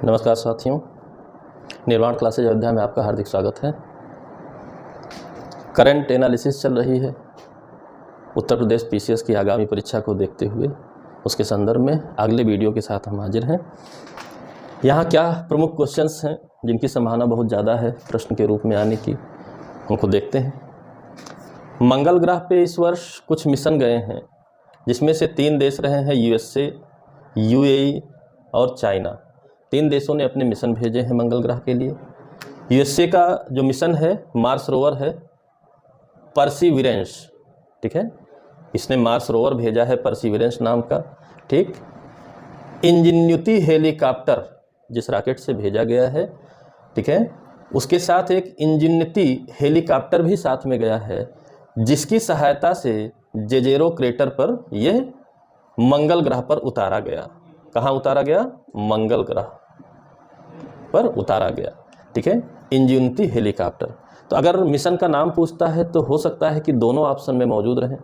नमस्कार साथियों, निर्माण क्लासेज अयोध्या में आपका हार्दिक स्वागत है। करंट एनालिसिस चल रही है उत्तर प्रदेश पीसीएस की आगामी परीक्षा को देखते हुए। उसके संदर्भ में अगले वीडियो के साथ हम हाजिर हैं। यहाँ क्या प्रमुख क्वेश्चंस हैं जिनकी संभावना बहुत ज़्यादा है प्रश्न के रूप में आने की, उनको देखते हैं। मंगल ग्रह पे इस वर्ष कुछ मिशन गए हैं, जिसमें से 3 देश रहे हैं, यूएसए, यूएई और चाइना। 3 देशों ने अपने मिशन भेजे हैं मंगल ग्रह के लिए। यूएसए का जो मिशन है मार्स रोवर है परसिविरेंस, ठीक है, इसने मार्स रोवर भेजा है परसिविरेंस नाम का, ठीक। इंजेन्युटी हेलीकॉप्टर जिस रॉकेट से भेजा गया है, ठीक है, उसके साथ एक इंजेन्युटी हेलीकॉप्टर भी साथ में गया है, जिसकी सहायता से जेजेरो क्रेटर पर यह मंगल ग्रह पर उतारा गया। कहाँ उतारा गया? मंगल ग्रह पर उतारा गया, ठीक है, इंजेन्युटी हेलीकॉप्टर। तो अगर मिशन का नाम पूछता है तो हो सकता है कि दोनों ऑप्शन में मौजूद रहें।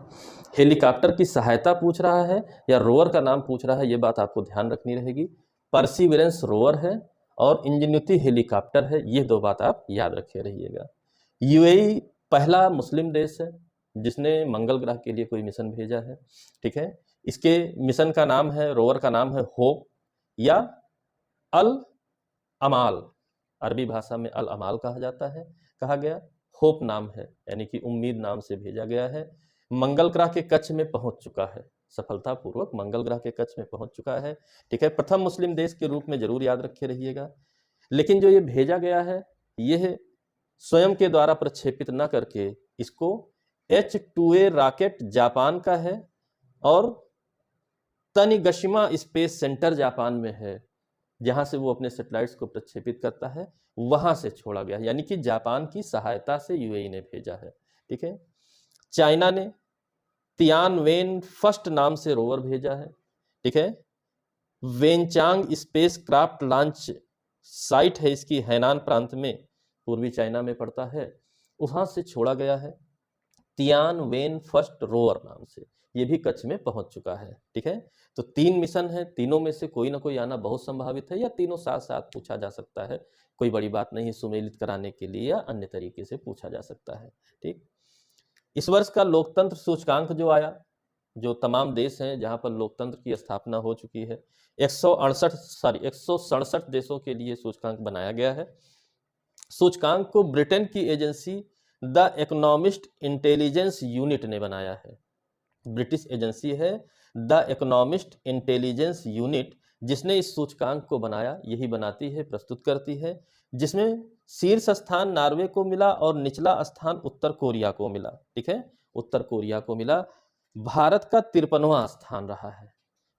हेलीकॉप्टर की सहायता पूछ रहा है या रोवर का नाम पूछ रहा है, ये बात आपको ध्यान रखनी रहेगी। परसिविरेंस रोवर है और इंजेन्युटी हेलीकॉप्टर है, ये 2 बात आप याद रखे रहिएगा। यूएई पहला मुस्लिम देश है जिसने मंगल ग्रह के लिए कोई मिशन भेजा है, ठीक है। इसके मिशन का नाम है, रोवर का नाम है होप या अल अमाल, अरबी भाषा में अल अमाल कहा जाता है, कहा गया। होप नाम है, यानी कि उम्मीद नाम से भेजा गया है। मंगल ग्रह के कक्ष में पहुंच चुका है, सफलतापूर्वक मंगल ग्रह के कक्ष में पहुंच चुका है, ठीक है। प्रथम मुस्लिम देश के रूप में जरूर याद रखे रहिएगा। लेकिन जो ये भेजा गया है, यह स्वयं के द्वारा प्रक्षेपित न करके इसको H2A रॉकेट जापान का है और तनिगशिमा स्पेस सेंटर जापान में है, जहां से वो अपने सैटेलाइट्स को प्रक्षेपित करता है, वहां से छोड़ा गया, यानी कि जापान की सहायता से यूएई ने भेजा है, ठीक है। चाइना ने तियानवेन फर्स्ट नाम से रोवर भेजा है, ठीक है। Wenchang space craft launch site है इसकी, हैनान प्रांत में, पूर्वी चाइना में पड़ता है, वहां से छोड़ा गया है तियानवेन फर्स्ट रोवर नाम से। ये भी कच्छ में पहुंच चुका है, ठीक है। तो 3 मिशन है, तीनों में से कोई ना कोई आना बहुत संभावित है, या तीनों साथ साथ पूछा जा सकता है, कोई बड़ी बात नहीं, सुमेलित कराने के लिए या अन्य तरीके से पूछा जा सकता है, ठीक। इस वर्ष का लोकतंत्र सूचकांक जो आया, जो तमाम देश हैं जहां पर लोकतंत्र की स्थापना हो चुकी है, 167 देशों के लिए सूचकांक बनाया गया है। सूचकांक को ब्रिटेन की agency the economist intelligence unit ने बनाया है। ब्रिटिश एजेंसी है द इकोनॉमिस्ट इंटेलिजेंस यूनिट, जिसने इस सूचकांक को बनाया, यही बनाती है, प्रस्तुत करती है, जिसमें शीर्ष स्थान नॉर्वे को मिला और निचला स्थान उत्तर कोरिया को मिला, ठीक है, उत्तर कोरिया को मिला। भारत का 53वां स्थान रहा है,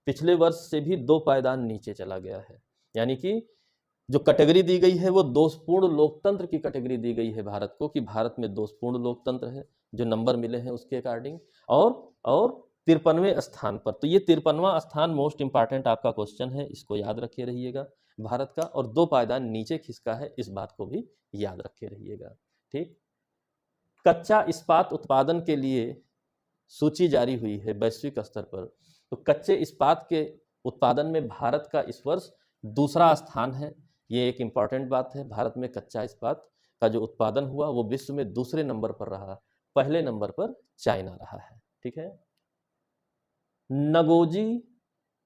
पिछले वर्ष से भी 2 पायदान नीचे चला गया है, यानी कि जो कैटेगरी दी गई है वो दोषपूर्ण लोकतंत्र की कैटेगरी दी गई है भारत को, कि भारत में दोषपूर्ण लोकतंत्र है, जो नंबर मिले हैं उसके अकॉर्डिंग, और 53वें स्थान पर। तो ये 53वां स्थान मोस्ट इंपॉर्टेंट आपका क्वेश्चन है, इसको याद रखे रहिएगा भारत का, और 2 पायदान नीचे खिसका है, इस बात को भी याद रखे रहिएगा, ठीक। कच्चा इस्पात उत्पादन के लिए सूची जारी हुई है वैश्विक स्तर पर, तो कच्चे इस्पात के उत्पादन में भारत का इस वर्ष 2रा स्थान है। ये एक इंपॉर्टेंट बात है, भारत में कच्चा इस्पात का जो उत्पादन हुआ वो विश्व में 2रे नंबर पर रहा, पहले नंबर पर चाइना रहा है, ठीक है। नगोजी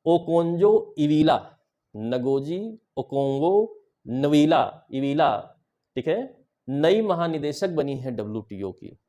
ओकोंजो इवीला, नगोजी ओकोंगो इवीला, ठीक है, नई महानिदेशक बनी है WTO की।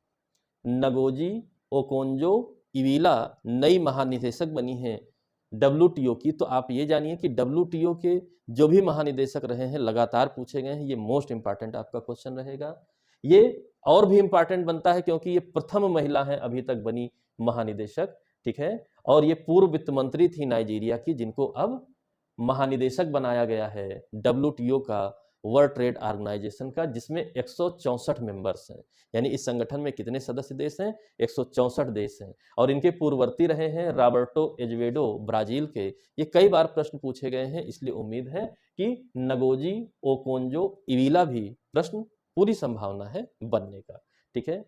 नगोजी ओकोंजो इवीला नई महानिदेशक बनी है WTO की। तो आप ये जानिए कि WTO के जो भी महानिदेशक रहे हैं लगातार पूछे गए हैं, ये मोस्ट इंपॉर्टेंट आपका क्वेश्चन रहेगा। ये और भी इंपॉर्टेंट बनता है क्योंकि ये प्रथम महिला है अभी तक बनी महानिदेशक, ठीक है, और ये पूर्व वित्त मंत्री थी नाइजीरिया की, जिनको अब महानिदेशक बनाया गया है WTO का, वर्ल्ड ट्रेड ऑर्गेनाइजेशन का, जिसमें 164 मेंबर्स हैं। यानी इस संगठन में कितने सदस्य देश हैं? 164 देश हैं। और इनके पूर्ववर्ती रहे हैं रॉबर्टो एजवेडो ब्राजील के। ये कई बार प्रश्न पूछे गए हैं, इसलिए उम्मीद है कि नगोजी ओकोंजो इवीला भी प्रश्न पूरी संभावना है बनने का, ठीक है।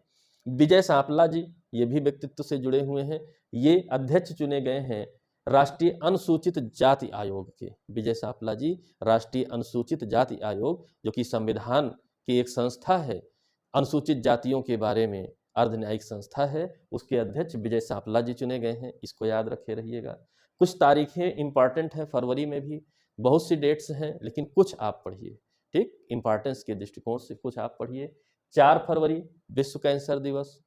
विजय सांपला जी, ये भी व्यक्तित्व से जुड़े हुए हैं, ये अध्यक्ष चुने गए हैं राष्ट्रीय अनुसूचित जाति आयोग के, विजय सापला जी राष्ट्रीय अनुसूचित जाति आयोग, जो कि संविधान की एक संस्था है, अनुसूचित जातियों के बारे में अर्धन्यायिक संस्था है, उसके अध्यक्ष विजय सापला जी चुने गए हैं। इसको याद रखे रहिएगा। कुछ तारीखें इंपॉर्टेंट हैं, फरवरी में भी बहुत सी डेट्स हैं, लेकिन कुछ आप पढ़िए, ठीक, इंपॉर्टेंस के दृष्टिकोण से कुछ आप पढ़िए। 4 फरवरी विश्व कैंसर दिवस,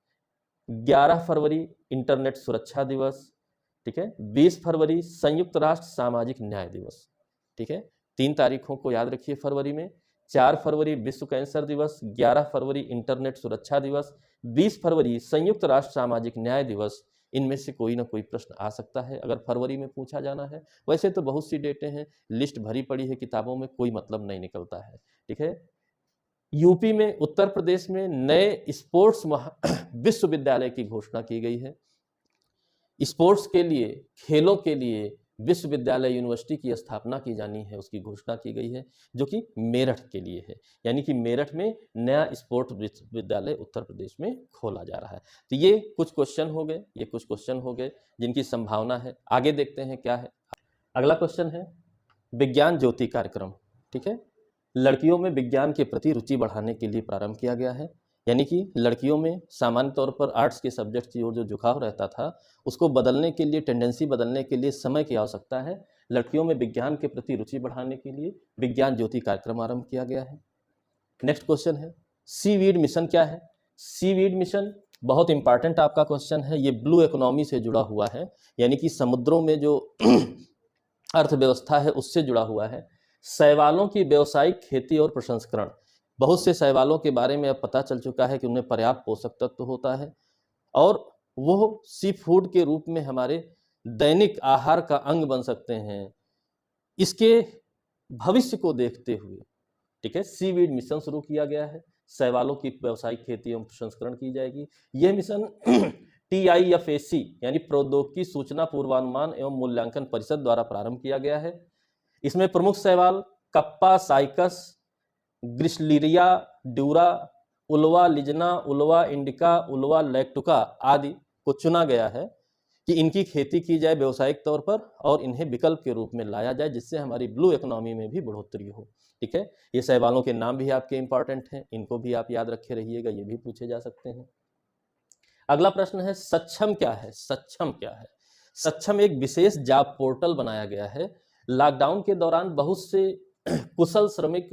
11 फरवरी इंटरनेट सुरक्षा दिवस, ठीक है, 20 फरवरी संयुक्त राष्ट्र सामाजिक न्याय दिवस, ठीक है। 3 तारीखों को याद रखिए फरवरी में। 4 फरवरी विश्व कैंसर दिवस, 11 फरवरी इंटरनेट सुरक्षा दिवस, 20 फरवरी संयुक्त राष्ट्र सामाजिक न्याय दिवस। इनमें से कोई ना कोई प्रश्न आ सकता है अगर फरवरी में पूछा जाना है। वैसे तो बहुत सी डेटें हैं, लिस्ट भरी पड़ी है किताबों में, कोई मतलब नहीं निकलता है, ठीक है। यूपी में, उत्तर प्रदेश में नए स्पोर्ट्स विश्वविद्यालय की घोषणा की गई है। स्पोर्ट्स के लिए, खेलों के लिए विश्वविद्यालय यूनिवर्सिटी की स्थापना की जानी है, उसकी घोषणा की गई है, जो कि मेरठ के लिए है। यानी कि मेरठ में नया स्पोर्ट्स विश्वविद्यालय उत्तर प्रदेश में खोला जा रहा है। तो ये कुछ क्वेश्चन हो गए, जिनकी संभावना है। आगे देखते हैं क्या है। अगला क्वेश्चन है विज्ञान ज्योति कार्यक्रम, ठीक है। लड़कियों में विज्ञान के प्रति रुचि बढ़ाने के लिए प्रारंभ किया गया है। यानी कि लड़कियों में सामान्य तौर पर आर्ट्स के सब्जेक्ट की ओर जो झुकाव रहता था, उसको बदलने के लिए, टेंडेंसी बदलने के लिए समय की आवश्यकता है। लड़कियों में विज्ञान के प्रति रुचि बढ़ाने के लिए विज्ञान ज्योति कार्यक्रम आरंभ किया गया है। नेक्स्ट क्वेश्चन है सीवीड मिशन क्या है। सीवीड मिशन बहुत इंपॉर्टेंट आपका क्वेश्चन है। ये ब्लू इकोनॉमी से जुड़ा हुआ है, यानी कि समुद्रों में जो अर्थव्यवस्था है उससे जुड़ा हुआ है। शैवालों की व्यावसायिक खेती और प्रसंस्करण, बहुत से शैवालों के बारे में अब पता चल चुका है कि उनमें पर्याप्त पोषक तत्व होता है और वो सी फूड के रूप में हमारे दैनिक आहार का अंग बन सकते हैं। इसके भविष्य को देखते हुए, ठीक है, सीवीड मिशन शुरू किया गया है। शैवालों की व्यावसायिक खेती एवं प्रसंस्करण की जाएगी। यह मिशन TIFAC यानी प्रौद्योगिकी सूचना पूर्वानुमान एवं मूल्यांकन परिषद द्वारा प्रारंभ किया गया है। इसमें प्रमुख शैवाल कप्पा साइकस, ग्रिसलिरिया ड्यूरा, उल्वा लिजना, उल्वा इंडिका, उल्वा लैक्टुका आदि को चुना गया है कि इनकी खेती की जाए व्यावसायिक तौर पर और इन्हें विकल्प के रूप में लाया जाए, जिससे हमारी ब्लू इकोनॉमी में भी बढ़ोतरी हो, ठीक है। ये शैवालों के नाम भी आपके इंपॉर्टेंट हैं, इनको भी आप याद रखे रहिएगा, ये भी पूछे जा सकते हैं। अगला प्रश्न है सक्षम क्या है। सक्षम क्या है? सक्षम एक विशेष जॉब पोर्टल बनाया गया है। लॉकडाउन के दौरान बहुत से कुशल श्रमिक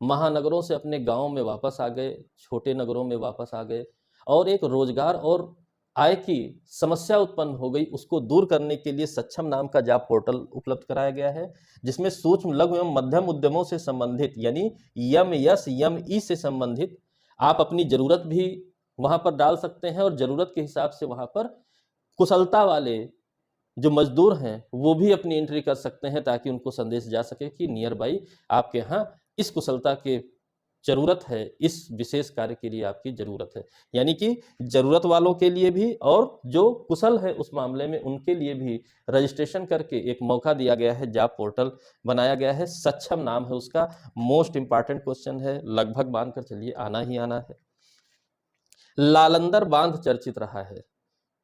महानगरों से अपने गांव में वापस आ गए, छोटे नगरों में वापस आ गए और एक रोजगार और आय की समस्या उत्पन्न हो गई। उसको दूर करने के लिए सक्षम नाम का जॉब पोर्टल उपलब्ध कराया गया है, जिसमें सूक्ष्म, लघु एवं मध्यम उद्यमों से संबंधित यानी MSME से संबंधित आप अपनी जरूरत भी वहां पर डाल सकते हैं और जरूरत के हिसाब से वहां पर कुशलता वाले जो मजदूर हैं वो भी अपनी एंट्री कर सकते हैं, ताकि उनको संदेश जा सके कि नियर बाई आपके यहाँ इस कुशलता के जरूरत है, इस विशेष कार्य के लिए आपकी जरूरत है। यानी कि जरूरत वालों के लिए भी और जो कुशल है उस मामले में उनके लिए भी रजिस्ट्रेशन करके एक मौका दिया गया है, जॉब पोर्टल बनाया गया है। सक्षम नाम है उसका। मोस्ट इंपॉर्टेंट क्वेश्चन है, लगभग मानकर चलिए आना ही आना है। लालंदर बांध चर्चित रहा है।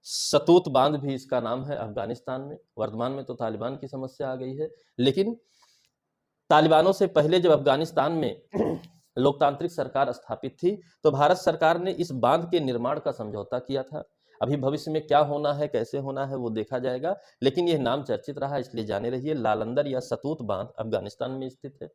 सतूत बांध भी इसका नाम है अफगानिस्तान में। वर्तमान में तो तालिबान की समस्या आ गई है, लेकिन तालिबानों से पहले जब अफगानिस्तान में लोकतांत्रिक सरकार स्थापित थी तो भारत सरकार ने इस बांध के निर्माण का समझौता किया था। अभी भविष्य में क्या होना है, कैसे होना है वो देखा जाएगा, लेकिन यह नाम चर्चित रहा, इसलिए जाने रहिए। लालंदर या सतूत बांध अफगानिस्तान में स्थित है।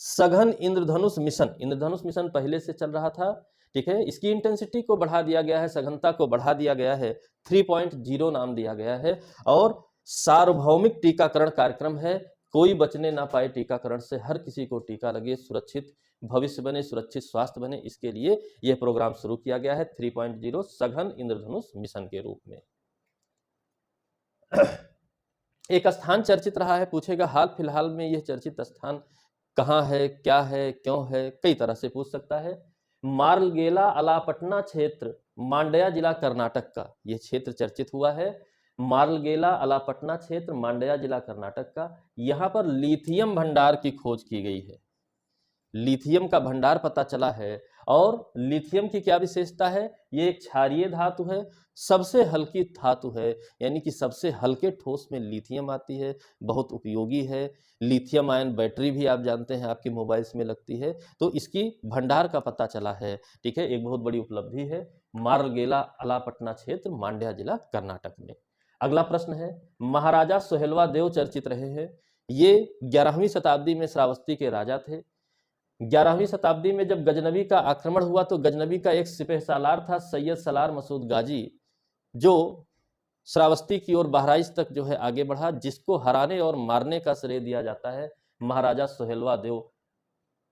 सघन इंद्रधनुष मिशन, इंद्रधनुष मिशन पहले से चल रहा था, ठीक है। इसकी इंटेंसिटी को बढ़ा दिया गया है, सघनता को बढ़ा दिया गया है, 3.0 नाम दिया गया है। और सार्वभौमिक टीकाकरण कार्यक्रम है, कोई बचने ना पाए टीकाकरण से, हर किसी को टीका लगे, सुरक्षित भविष्य बने, सुरक्षित स्वास्थ्य बने, इसके लिए यह प्रोग्राम शुरू किया गया है 3.0 सघन इंद्रधनुष मिशन के रूप में। एक स्थान चर्चित रहा है, पूछेगा हाल फिलहाल में यह चर्चित स्थान कहाँ है, क्या है, क्यों है, कई तरह से पूछ सकता है। मार्लगेला अलापट्टना क्षेत्र, मांड्या जिला कर्नाटक का यह क्षेत्र चर्चित हुआ है। मार्लगेला अलापट्टना क्षेत्र, मांड्या जिला कर्नाटक का। यहाँ पर लिथियम भंडार की खोज की गई है, लिथियम का भंडार पता चला है और लिथियम की क्या विशेषता है, ये एक क्षारीय धातु है, सबसे हल्की धातु है, यानी कि सबसे हल्के ठोस में लिथियम आती है, बहुत उपयोगी है। लिथियम आयन बैटरी भी आप जानते हैं आपके मोबाइल्स में लगती है, तो इसकी भंडार का पता चला है। ठीक है, एक बहुत बड़ी उपलब्धि है। मारगेला अलापट्टना क्षेत्र, मांड्या जिला, कर्नाटक में। अगला प्रश्न है, महाराजा सोहेलवा देव चर्चित रहे हैं। ये 11वीं शताब्दी में श्रावस्ती के राजा थे। 11वीं शताब्दी में जब गजनवी का आक्रमण हुआ तो गजनवी का एक सिपहसालार था सैयद सलार मसूद गाजी, जो श्रावस्ती की ओर बहराइच तक जो है आगे बढ़ा, जिसको हराने और मारने का श्रेय दिया जाता है महाराजा सोहेलवा देव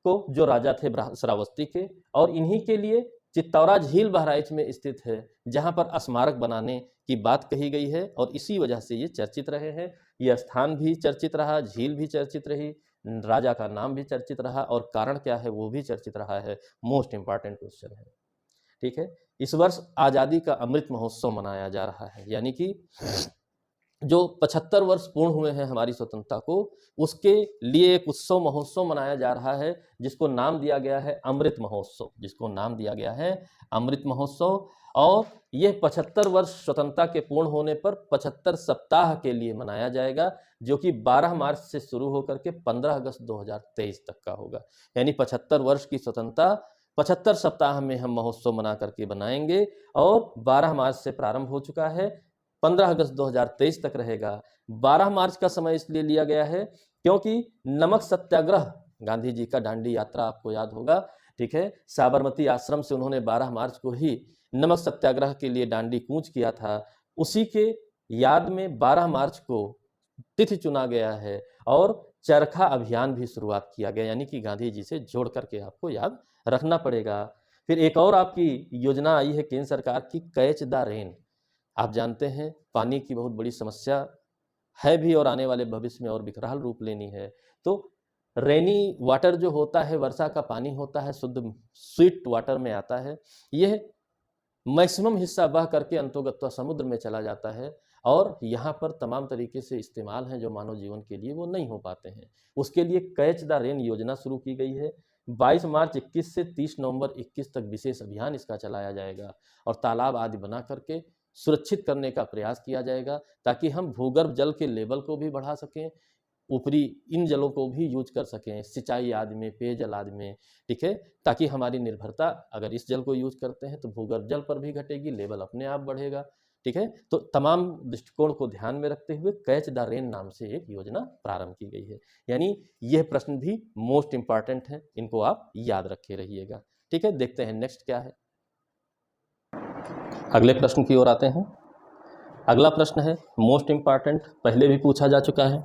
को, जो राजा थे श्रावस्ती के। और इन्हीं के लिए चित्तौरा झील बहराइच में स्थित है, जहां पर स्मारक बनाने की बात कही गई है, और इसी वजह से ये चर्चित रहे हैं। यह स्थान भी चर्चित रहा, झील भी चर्चित रही, राजा का नाम भी चर्चित रहा, और कारण क्या है वो भी चर्चित रहा है। मोस्ट इंपॉर्टेंट क्वेश्चन है। ठीक है, इस वर्ष आज़ादी का अमृत महोत्सव मनाया जा रहा है, यानी कि जो 75 वर्ष पूर्ण हुए हैं हमारी स्वतंत्रता को, उसके लिए एक उत्सव महोत्सव मनाया जा रहा है, जिसको नाम दिया गया है अमृत महोत्सव, जिसको नाम दिया गया है अमृत महोत्सव। और यह 75 वर्ष स्वतंत्रता के पूर्ण होने पर 75 सप्ताह के लिए मनाया जाएगा, जो कि 12 मार्च से शुरू होकर के 15 अगस्त 2023 तक का होगा। यानी 75 वर्ष की स्वतंत्रता 75 सप्ताह में हम महोत्सव मना करके बनाएंगे, और 12 मार्च से प्रारंभ हो चुका है, 15 अगस्त 2023 तक रहेगा। 12 मार्च का समय इसलिए लिया गया है क्योंकि नमक सत्याग्रह, गांधी जी का दांडी यात्रा आपको याद होगा। ठीक है, साबरमती आश्रम से उन्होंने 12 मार्च को ही नमक सत्याग्रह के लिए दांडी कूच किया था, उसी के याद में 12 मार्च को तिथि चुना गया है, और चरखा अभियान भी शुरुआत किया गया, यानी कि गांधी जी से जोड़ करके आपको याद रखना पड़ेगा। फिर एक और आपकी योजना आई है केंद्र सरकार की, कैच द रेन। आप जानते हैं पानी की बहुत बड़ी समस्या है भी, और आने वाले भविष्य में और विकराल रूप लेनी है। तो रेनी वाटर जो होता है, वर्षा का पानी होता है, शुद्ध स्वीट वाटर में आता है, यह मैक्सिमम हिस्सा बह करके अंतोगत्वा समुद्र में चला जाता है, और यहाँ पर तमाम तरीके से इस्तेमाल हैं जो मानव जीवन के लिए वो नहीं हो पाते हैं। उसके लिए कैच द रेन योजना शुरू की गई है। 22 मार्च 21 से 30 नवंबर 21 तक विशेष अभियान इसका चलाया जाएगा, और तालाब आदि बना करके सुरक्षित करने का प्रयास किया जाएगा, ताकि हम भूगर्भ जल के लेवल को भी बढ़ा सकें, ऊपरी इन जलों को भी यूज कर सकें, सिंचाई आदि में, पेयजल आदि में। ठीक है, ताकि हमारी निर्भरता अगर इस जल को यूज करते हैं तो भूगर्भ जल पर भी घटेगी, लेवल अपने आप बढ़ेगा। ठीक है, तो तमाम दृष्टिकोण को ध्यान में रखते हुए कैच द रेन नाम से एक योजना प्रारंभ की गई है। यानी यह प्रश्न भी मोस्ट इंपॉर्टेंट है, इनको आप याद रखे रहिएगा। ठीक है, देखते हैं नेक्स्ट क्या है। अगले प्रश्न की ओर आते हैं। अगला प्रश्न है मोस्ट इंपॉर्टेंट, पहले भी पूछा जा चुका है,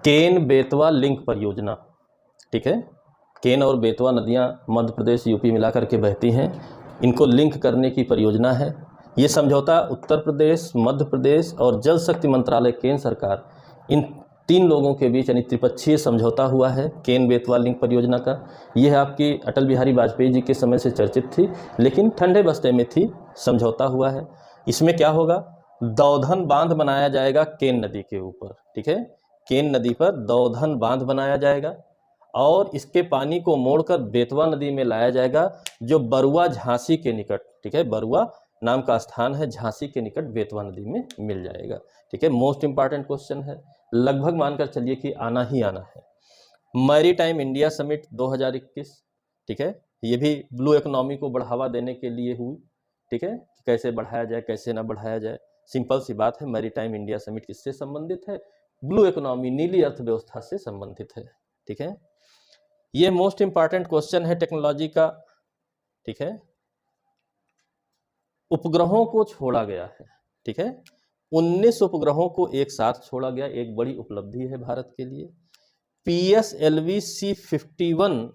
केन बेतवा लिंक परियोजना। ठीक है, केन और बेतवा नदियां मध्य प्रदेश यूपी मिलाकर के बहती हैं, इनको लिंक करने की परियोजना है। ये समझौता उत्तर प्रदेश, मध्य प्रदेश और जल शक्ति मंत्रालय केंद्र सरकार, इन तीन लोगों के बीच यानी त्रिपक्षीय समझौता हुआ है केन बेतवा लिंक परियोजना का। यह आपकी अटल बिहारी वाजपेयी जी के समय से चर्चित थी, लेकिन ठंडे बस्ते में थी, समझौता हुआ है। इसमें क्या होगा, दौधन बांध बनाया जाएगा केन नदी के ऊपर। ठीक है, केन नदी पर दौधन बांध बनाया जाएगा, और इसके पानी को मोड़कर बेतवा नदी में लाया जाएगा, जो बरुआ झांसी के निकट, ठीक है, बरुआ नाम का स्थान है, झांसी के निकट बेतवा नदी में मिल जाएगा। ठीक है, मोस्ट इंपॉर्टेंट क्वेश्चन है, लगभग मानकर चलिए कि आना ही आना है। मैरीटाइम इंडिया समिट 2021, ठीक है, ये भी ब्लू इकोनॉमी को बढ़ावा देने के लिए हुई। ठीक है, कैसे बढ़ाया जाए, कैसे ना बढ़ाया जाए, सिंपल सी बात है। मैरीटाइम इंडिया समिट किससे संबंधित है, ब्लू इकोनॉमी, नीली अर्थव्यवस्था से संबंधित है। ठीक है, ये मोस्ट इंपॉर्टेंट क्वेश्चन है टेक्नोलॉजी का। ठीक है, उपग्रहों को छोड़ा गया है। ठीक है, 19 उपग्रहों को एक साथ छोड़ा गया, एक बड़ी उपलब्धि है भारत के लिए। PSLV C-51,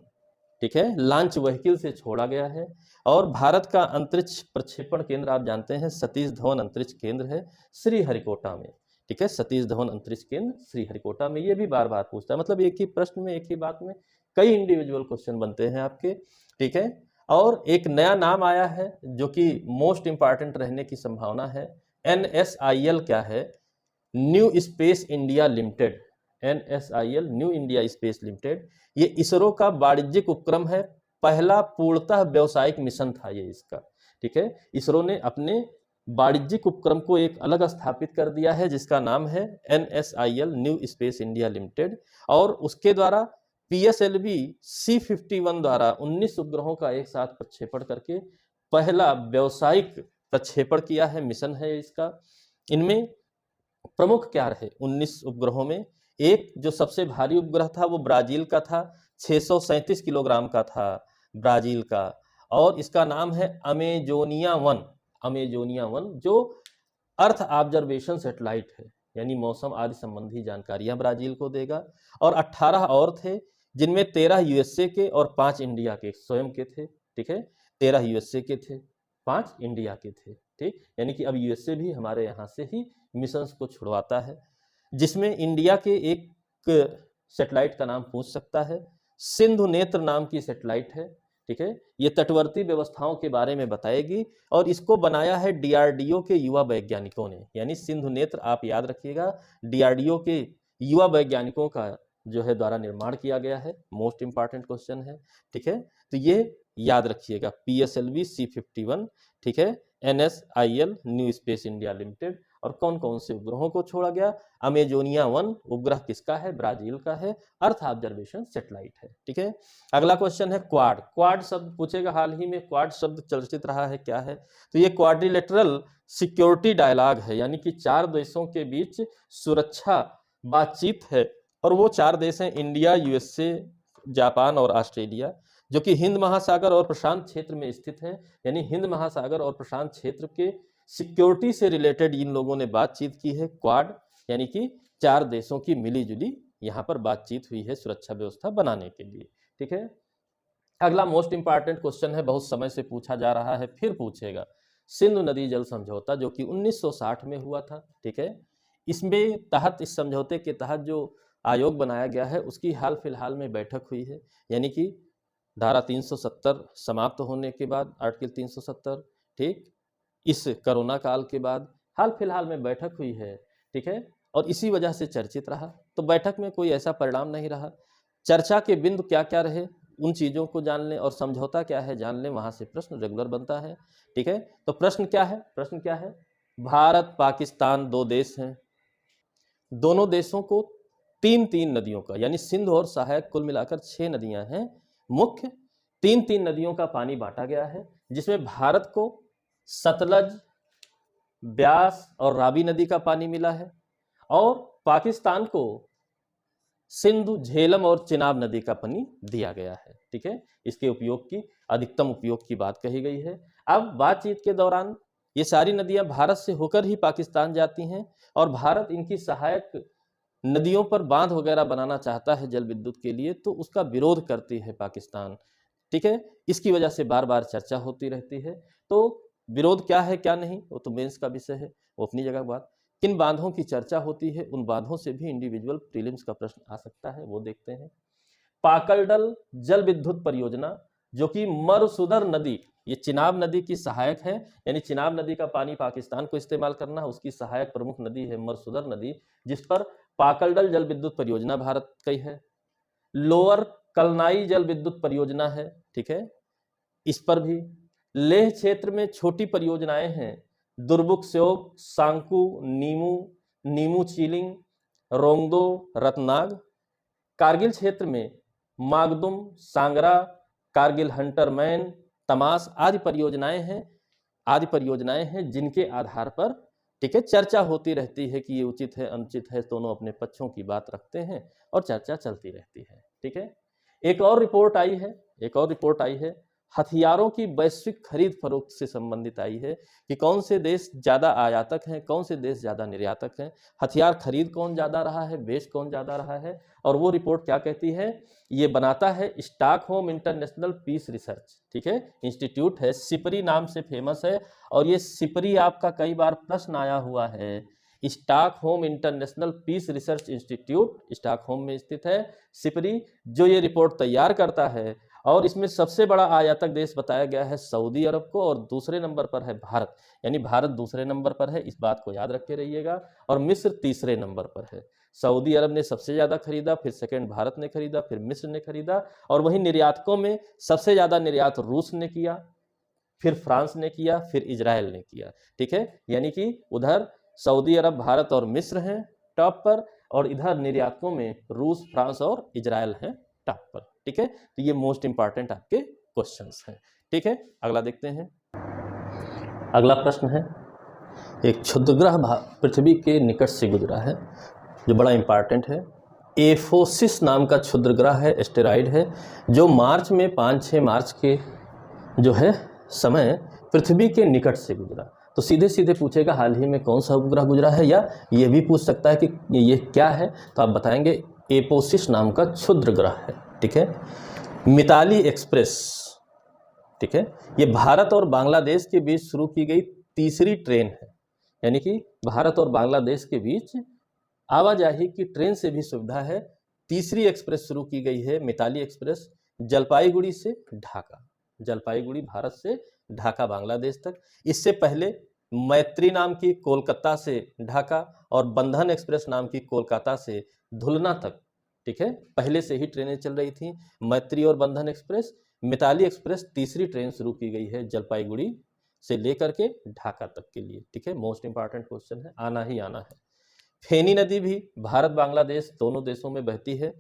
ठीक है, लॉन्च व्हीकल से छोड़ा गया है, और भारत का अंतरिक्ष प्रक्षेपण केंद्र आप जानते हैं सतीश धवन अंतरिक्ष केंद्र है श्रीहरिकोटा में। ठीक है, सतीश धवन अंतरिक्ष केंद्र श्रीहरिकोटा में। ये भी बार बार पूछता है, मतलब एक ही प्रश्न में, एक ही बात में कई इंडिविजुअल क्वेश्चन बनते हैं आपके। ठीक है, और एक नया नाम आया है जो कि मोस्ट इंपॉर्टेंट रहने की संभावना है। NSIL क्या है, new space India limited. NSIL new India space limited, ये इसरो का वाणिज्यिक उपक्रम है, पहला पूर्णतः व्यावसायिक मिशन था ये इसका, ठीक है। इसरो ने अपने वाणिज्यिक उपक्रम को एक अलग स्थापित कर दिया है जिसका नाम है NSIL new space India limited, और उसके द्वारा PSLV C51 द्वारा 19 उपग्रहों का एक साथ प्रक्षेपण करके पहला व्यावसायिक प्रक्षेपण किया है, मिशन है इसका। इनमें प्रमुख क्या रहे 19 उपग्रहों में? एक जो सबसे भारी उपग्रह था वो ब्राजील का था, 637 किलोग्राम का था ब्राजील का, और इसका नाम है अमेजोनिया 1। अमेजोनिया 1 जो अर्थ ऑब्जर्वेशन सैटेलाइट है, यानी मौसम आदि संबंधी जानकारियां ब्राजील को देगा। और 18 और थे जिनमें 13 USA के और 5 इंडिया के स्वयं के थे, ठीक है। 13 USA के थे, 5 इंडिया के थे, ठीक। यानी कि अब USA भी हमारे यहाँ से ही मिशंस को छुड़वाता है, जिसमें इंडिया के एक सैटेलाइट का नाम पूछ सकता है, सिंधु नेत्र नाम की सैटेलाइट है, ठीक है। ये तटवर्ती व्यवस्थाओं के बारे में बताएगी और इसको बनाया है DRDO के युवा वैज्ञानिकों ने। यानी सिंधु नेत्र आप याद रखिएगा, DRDO के युवा वैज्ञानिकों का जो है द्वारा निर्माण किया गया है। मोस्ट इंपॉर्टेंट क्वेश्चन है, ठीक है। तो ये याद रखिएगा, PSLV C51, ठीक है, NSIL new space India limited. और कौन कौन से उपग्रहों को छोड़ा गया? अमेजोनिया 1 उपग्रह किसका है? ब्राजील का है, अर्थ ऑब्जर्वेशन सैटेलाइट है, ठीक है। अगला क्वेश्चन है क्वाड। क्वाड शब्द पूछेगा, हाल ही में क्वाड शब्द चर्चित रहा है, क्या है? तो ये क्वाड्रिलेटरल सिक्योरिटी डायलॉग है, यानी कि 4 देशों के बीच सुरक्षा बातचीत है। और वो 4 देश हैं इंडिया, USA, जापान और ऑस्ट्रेलिया, जो कि हिंद महासागर और प्रशांत क्षेत्र में स्थित है। यानी हिंद महासागर और प्रशांत क्षेत्र के सिक्योरिटी से रिलेटेड इन लोगों ने बातचीत की है, क्वाड, यानी कि 4 देशों की मिलीजुली यहाँ पर बातचीत हुई है सुरक्षा व्यवस्था बनाने के लिए, ठीक है। अगला मोस्ट इंपॉर्टेंट क्वेश्चन है, बहुत समय से पूछा जा रहा है, फिर पूछेगा। सिंधु नदी जल समझौता जो कि 1960 में हुआ था, ठीक है। इसमें तहत, इस समझौते के तहत जो आयोग बनाया गया है उसकी हाल फिलहाल में बैठक हुई है। यानी कि धारा 370 समाप्त होने के बाद, आर्टिकल 370, ठीक, इस कोरोना काल के बाद हाल फिलहाल में बैठक हुई है, ठीक है। और इसी वजह से चर्चित रहा। तो बैठक में कोई ऐसा परिणाम नहीं रहा। चर्चा के बिंदु क्या क्या रहे उन चीज़ों को जान लें, और समझौता क्या है जान लें, वहाँ से प्रश्न रेगुलर बनता है, ठीक है। तो प्रश्न क्या है? प्रश्न क्या है? भारत पाकिस्तान 2 देश हैं, दोनों देशों को 3-3 नदियों का, यानी सिंधु और सहायक कुल मिलाकर 6 नदियां हैं मुख्य, 3-3 नदियों का पानी बांटा गया है, जिसमें भारत को सतलज, ब्यास और रावी नदी का पानी मिला है, और पाकिस्तान को सिंधु, झेलम और चिनाब नदी का पानी दिया गया है, ठीक है। इसके उपयोग की, अधिकतम उपयोग की बात कही गई है। अब बातचीत के दौरान ये सारी नदियां भारत से होकर ही पाकिस्तान जाती हैं, और भारत इनकी सहायक नदियों पर बांध वगैरह बनाना चाहता है जल विद्युत के लिए, तो उसका विरोध करती है पाकिस्तान, ठीक है। इसकी वजह से बार बार चर्चा होती रहती है। तो विरोध क्या है क्या नहीं वो तो मेंस का विषय है, वो अपनी जगह बात। किन बांधों की चर्चा होती है, उन बांधों से भी इंडिविजुअल प्रीलिम्स का प्रश्न आ सकता है, वो देखते हैं। पाकलडल जल विद्युत परियोजना जो कि मरुसुदर नदी, ये चिनाब नदी की सहायक है, यानी चिनाब नदी का पानी पाकिस्तान को इस्तेमाल करना है, उसकी सहायक प्रमुख नदी है मरुसुदर नदी, जिस पर पाकलडल जल विद्युत परियोजना भारत की है। लोअर कलनाई जल विद्युत परियोजना है, ठीक है। इस पर भी लेह क्षेत्र में छोटी परियोजनाएं हैं, दुर्बुक स्योक, सांकू, नीमू, नीमू चीलिंग, रोंगदो, रत्नाग। कारगिल क्षेत्र में मागदुम, सांगरा, कारगिल हंटरमैन, तमास आदि परियोजनाएं हैं जिनके आधार पर, ठीक है, चर्चा होती रहती है कि ये उचित है अनुचित है, दोनों अपने पक्षों की बात रखते हैं और चर्चा चलती रहती है, ठीक है। एक और रिपोर्ट आई है हथियारों की वैश्विक खरीद फरोख्त से संबंधित आई है कि कौन से देश ज़्यादा आयातक हैं, कौन से देश ज़्यादा निर्यातक हैं, हथियार खरीद कौन ज़्यादा रहा है, बेच कौन ज़्यादा रहा है। और वो रिपोर्ट क्या कहती है? ये बनाता है स्टॉकहोम इंटरनेशनल पीस रिसर्च, ठीक है, इंस्टीट्यूट है, सिपरी नाम से फेमस है। और ये सिपरी आपका कई बार प्रश्न आया हुआ है। Stockholm International Peace Research Institute Stockholm में स्थित है, सिपरी, जो ये रिपोर्ट तैयार करता है और इसमें सबसे बड़ा आयातक देश बताया गया है सऊदी अरब को, और दूसरे नंबर पर है भारत, यानी भारत दूसरे नंबर पर है, इस बात को याद रखे रहिएगा। और मिस्र तीसरे नंबर पर है। सऊदी अरब ने सबसे ज़्यादा खरीदा, फिर सेकंड भारत ने खरीदा, फिर मिस्र ने खरीदा। और वहीं निर्यातकों में सबसे ज़्यादा निर्यात रूस ने किया, फिर फ्रांस ने किया, फिर इजराइल ने किया। ठीक है, यानी कि उधर सऊदी अरब, भारत और मिस्र हैं टॉप पर, और इधर निर्यातकों में रूस, फ्रांस और इजराइल हैं टॉप पर। ठीक है, तो ये मोस्ट इंपॉर्टेंट आपके क्वेश्चंस हैं। ठीक है, अगला देखते हैं। अगला प्रश्न है, एक क्षुद्रग्रह पृथ्वी के निकट से गुजरा है, जो बड़ा इंपॉर्टेंट है। एफोसिस नाम का क्षुद्रग्रह है, एस्टेरॉइड है, जो मार्च में 5-6 मार्च के जो है समय पृथ्वी के निकट से गुजरा। तो सीधे सीधे पूछेगा हाल ही में कौन सा उपग्रह गुजरा है, या ये भी पूछ सकता है कि ये क्या है, तो आप बताएंगे एपोसिस नाम का क्षुद्र ग्रह है। ठीक है, मिताली एक्सप्रेस, ठीक है, ये भारत और बांग्लादेश के बीच शुरू की गई तीसरी ट्रेन है, यानी कि भारत और बांग्लादेश के बीच आवाजाही की ट्रेन से भी सुविधा है। तीसरी एक्सप्रेस शुरू की गई है, मिताली एक्सप्रेस, जलपाईगुड़ी से ढाका, जलपाईगुड़ी भारत से ढाका बांग्लादेश तक। इससे पहले मैत्री नाम की कोलकाता से ढाका, और बंधन एक्सप्रेस नाम की कोलकाता से धुलना तक, ठीक है, पहले से ही ट्रेनें चल रही थी, मैत्री और बंधन एक्सप्रेस। मिताली एक्सप्रेस तीसरी ट्रेन शुरू की गई है जलपाईगुड़ी से लेकर के ढाका तक के लिए। ठीक है, मोस्ट इंपॉर्टेंट क्वेश्चन है, आना ही आना है। फेनी नदी भी भारत बांग्लादेश दोनों देशों में बहती है,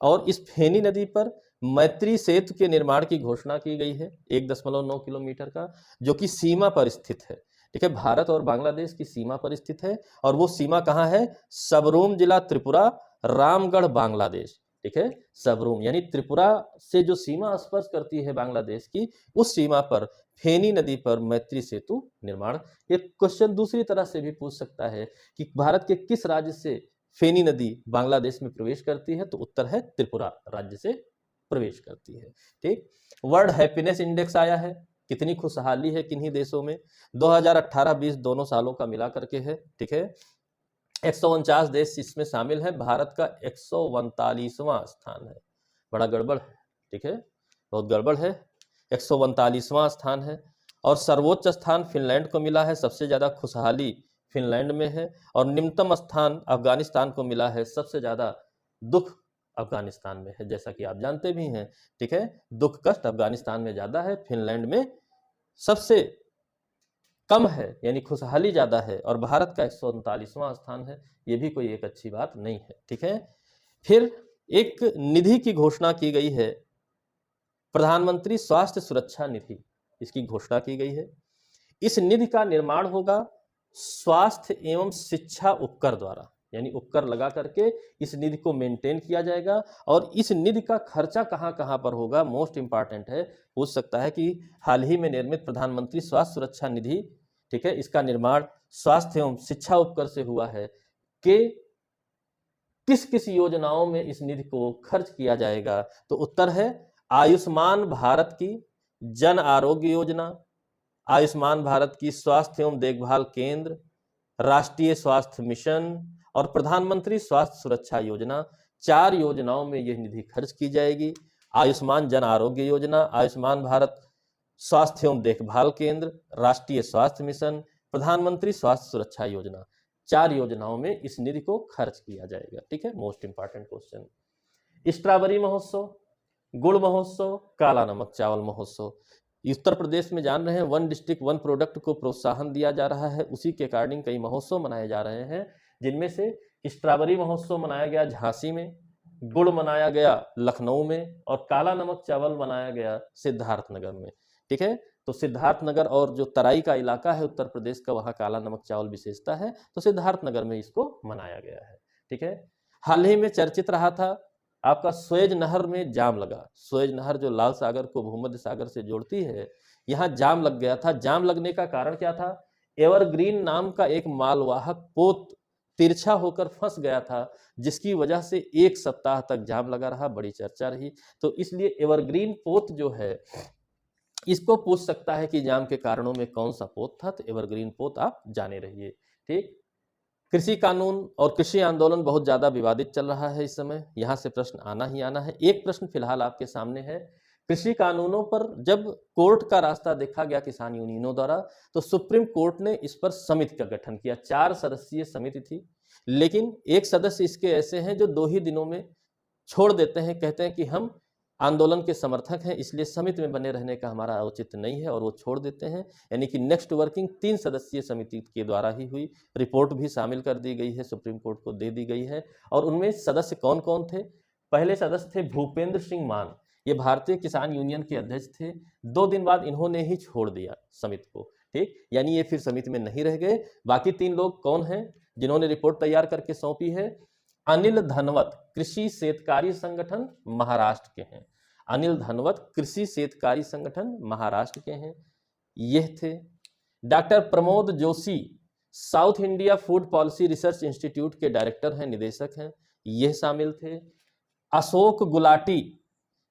और इस फेनी नदी पर मैत्री सेतु के निर्माण की घोषणा की गई है, 1.9 किलोमीटर का, जो कि सीमा पर स्थित है। ठीक है, भारत और बांग्लादेश की सीमा पर स्थित है, और वो सीमा कहाँ है? सबरूम जिला त्रिपुरा, रामगढ़ बांग्लादेश। ठीक है, सबरूम यानी त्रिपुरा से जो सीमा स्पर्श करती है बांग्लादेश की, उस सीमा पर फेनी नदी पर मैत्री सेतु निर्माण। ये क्वेश्चन दूसरी तरह से भी पूछ सकता है कि भारत के किस राज्य से फेनी नदी बांग्लादेश में प्रवेश करती है, तो उत्तर है त्रिपुरा राज्य से प्रवेश करती है। ठीक, वर्ल्ड हैप्पीनेस इंडेक्स आया है, कितनी खुशहाली है किन्हीं देशों में, 2018-20 दोनों सालों का मिला करके है। ठीक है, 149 देश इसमें शामिल है, भारत का 149वां स्थान है, बड़ा गड़बड़ है। ठीक है, बहुत गड़बड़ है, 149वां स्थान है। और सर्वोच्च स्थान फिनलैंड को मिला है, सबसे ज़्यादा खुशहाली फिनलैंड में है। और निम्नतम स्थान अफगानिस्तान को मिला है, सबसे ज़्यादा दुख अफगानिस्तान में है, जैसा कि आप जानते भी हैं। ठीक है, दुख कष्ट अफगानिस्तान में ज़्यादा है, फिनलैंड में सबसे कम है, यानी खुशहाली ज़्यादा है, और भारत का 139वां स्थान है। ये भी कोई एक अच्छी बात नहीं है। ठीक है, फिर एक निधि की घोषणा की गई है, प्रधानमंत्री स्वास्थ्य सुरक्षा निधि, इसकी घोषणा की गई है। इस निधि का निर्माण होगा स्वास्थ्य एवं शिक्षा उपकर द्वारा, यानी उपकर लगा करके इस निधि को मेंटेन किया जाएगा। और इस निधि का खर्चा कहाँ कहाँ पर होगा, मोस्ट इंपॉर्टेंट है, पूछ सकता है कि हाल ही में निर्मित प्रधानमंत्री स्वास्थ्य सुरक्षा निधि, ठीक है, इसका निर्माण स्वास्थ्य एवं शिक्षा उपकर से हुआ है, कि किस किस योजनाओं में इस निधि को खर्च किया जाएगा, तो उत्तर है आयुष्मान भारत की जन आरोग्य योजना, आयुष्मान भारत की स्वास्थ्य एवं देखभाल केंद्र, राष्ट्रीय स्वास्थ्य मिशन और प्रधानमंत्री स्वास्थ्य सुरक्षा योजना। 4 योजनाओं में यह निधि खर्च की जाएगी। आयुष्मान जन आरोग्य योजना, आयुष्मान भारत स्वास्थ्य एवं देखभाल केंद्र, राष्ट्रीय स्वास्थ्य मिशन, प्रधानमंत्री स्वास्थ्य सुरक्षा योजना, 4 योजनाओं में इस निधि को खर्च किया जाएगा। ठीक है, मोस्ट इंपॉर्टेंट क्वेश्चन। स्ट्रॉबेरी महोत्सव, गुड़ महोत्सव, काला नमक चावल महोत्सव, उत्तर प्रदेश में जान रहे हैं, 1 डिस्ट्रिक्ट 1 प्रोडक्ट को प्रोत्साहन दिया जा रहा है, उसी के अकॉर्डिंग कई महोत्सव मनाए जा रहे हैं, जिनमें से स्ट्रॉबेरी महोत्सव मनाया गया झांसी में, गुड़ मनाया गया लखनऊ में, और काला नमक चावल मनाया गया सिद्धार्थनगर में। ठीक है, तो सिद्धार्थनगर और जो तराई का इलाका है उत्तर प्रदेश का, वहाँ काला नमक चावल विशेषता है, तो सिद्धार्थनगर में इसको मनाया गया है। ठीक है, हाल ही में चर्चित रहा था आपका स्वेज नहर में जाम लगा, स्वेज नहर जो लाल सागर को भूमध्य सागर से जोड़ती है, यहाँ जाम लग गया था। जाम लगने का कारण क्या था? एवरग्रीन नाम का एक मालवाहक पोत तिरछा होकर फंस गया था, जिसकी वजह से 1 सप्ताह तक जाम लगा रहा, बड़ी चर्चा रही। तो इसलिए एवरग्रीन पोत जो है, इसको पूछ सकता है कि जाम के कारणों में कौन सा पोत था, तो एवरग्रीन पोत आप जाने रहिए। ठीक, कृषि कानून और कृषि आंदोलन बहुत ज्यादा विवादित चल रहा है इस समय, यहां से प्रश्न आना ही आना है। एक प्रश्न फिलहाल आपके सामने है, कृषि कानूनों पर जब कोर्ट का रास्ता देखा गया किसान यूनियनों द्वारा, तो सुप्रीम कोर्ट ने इस पर समिति का गठन किया। 4 सदस्यीय समिति थी, लेकिन एक सदस्य इसके ऐसे हैं जो 2 ही दिनों में छोड़ देते हैं, कहते हैं कि हम आंदोलन के समर्थक हैं, इसलिए समिति में बने रहने का हमारा औचित्य नहीं है, और वो छोड़ देते हैं। यानी कि नेक्स्ट वर्किंग 3 सदस्यीय समिति के द्वारा ही हुई। रिपोर्ट भी शामिल कर दी गई है, सुप्रीम कोर्ट को दे दी गई है। और उनमें सदस्य कौन कौन थे? पहले सदस्य थे भूपेंद्र सिंह मान, ये भारतीय किसान यूनियन के अध्यक्ष थे। 2 दिन बाद इन्होंने ही छोड़ दिया समिति को, ठीक, यानी ये फिर समिति में नहीं रह गए। बाकी 3 लोग कौन हैं जिन्होंने रिपोर्ट तैयार करके सौंपी है? अनिल धनवत, कृषि शेतकारी संगठन महाराष्ट्र के हैं। अनिल धनवत कृषि शेतकारी संगठन महाराष्ट्र के हैं, यह थे। Doctor Pramod Joshi, south India food policy research institute के डायरेक्टर हैं, निदेशक हैं, यह शामिल थे। अशोक गुलाटी,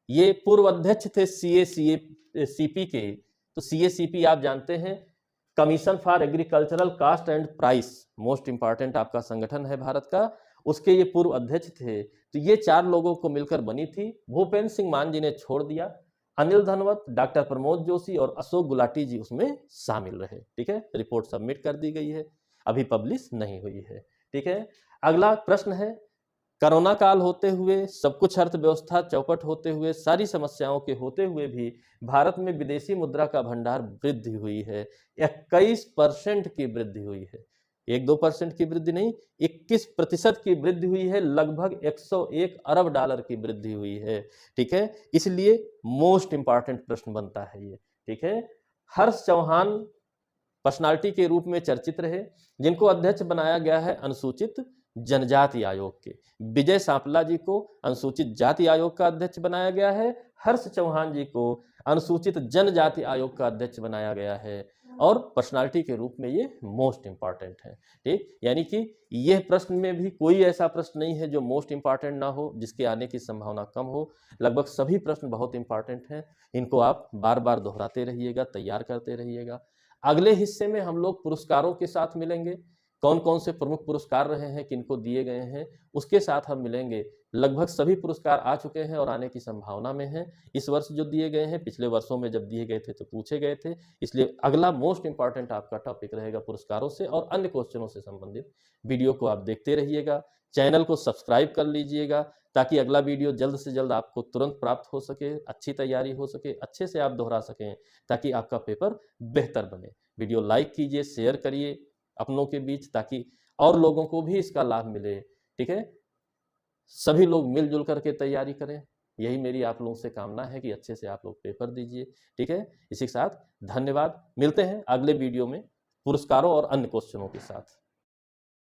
ये पूर्व अध्यक्ष थे सीपी के। तो सीपी आप जानते हैं, Commission for Agricultural Cost and Price, most important आपका संगठन है भारत का, उसके ये पूर्व अध्यक्ष थे। तो ये 4 लोगों को मिलकर बनी थी। भूपेंद्र सिंह मान जी ने छोड़ दिया, अनिल धनवत, डॉक्टर प्रमोद जोशी और अशोक गुलाटी जी उसमें शामिल रहे। ठीक है, रिपोर्ट सबमिट कर दी गई है, अभी पब्लिश नहीं हुई है। ठीक है, अगला प्रश्न है, कोरोना काल होते हुए, सब कुछ अर्थव्यवस्था चौपट होते हुए, सारी समस्याओं के होते हुए भी भारत में विदेशी मुद्रा का भंडार वृद्धि हुई है। 21% की वृद्धि हुई है, 1-2% की वृद्धि नहीं, 21% की वृद्धि हुई है, लगभग 101 अरब डॉलर की वृद्धि हुई है। ठीक है, इसलिए मोस्ट इंपॉर्टेंट प्रश्न बनता है ये। ठीक है, हर्ष चौहान पर्सनालिटी के रूप में चर्चित रहे, जिनको अध्यक्ष बनाया गया है अनुसूचित जनजाति आयोग के। विजय सांपला जी को अनुसूचित जाति आयोग का अध्यक्ष बनाया गया है, हर्ष चौहान जी को अनुसूचित जनजाति आयोग का अध्यक्ष बनाया गया है, और पर्सनालिटी के रूप में ये मोस्ट इंपॉर्टेंट है। ठीक, यानी कि यह प्रश्न में भी कोई ऐसा प्रश्न नहीं है जो मोस्ट इंपॉर्टेंट ना हो, जिसके आने की संभावना कम हो। लगभग सभी प्रश्न बहुत इंपॉर्टेंट हैं, इनको आप बार बार दोहराते रहिएगा, तैयार करते रहिएगा। अगले हिस्से में हम लोग पुरस्कारों के साथ मिलेंगे, कौन कौन से प्रमुख पुरस्कार रहे हैं, किनको दिए गए हैं, उसके साथ हम मिलेंगे। लगभग सभी पुरस्कार आ चुके हैं और आने की संभावना में हैं। इस वर्ष जो दिए गए हैं, पिछले वर्षों में जब दिए गए थे तो पूछे गए थे, इसलिए अगला मोस्ट इंपॉर्टेंट आपका टॉपिक रहेगा पुरस्कारों से और अन्य क्वेश्चनों से संबंधित। वीडियो को आप देखते रहिएगा, चैनल को सब्सक्राइब कर लीजिएगा, ताकि अगला वीडियो जल्द से जल्द आपको तुरंत प्राप्त हो सके, अच्छी तैयारी हो सके, अच्छे से आप दोहरा सकें, ताकि आपका पेपर बेहतर बने। वीडियो लाइक कीजिए, शेयर करिए अपनों के बीच, ताकि और लोगों को भी इसका लाभ मिले। ठीक है, सभी लोग मिलजुल करके तैयारी करें, यही मेरी आप लोगों से कामना है कि अच्छे से आप लोग पेपर दीजिए। ठीक है, इसी के साथ धन्यवाद, मिलते हैं अगले वीडियो में पुरस्कारों और अन्य क्वेश्चनों के साथ।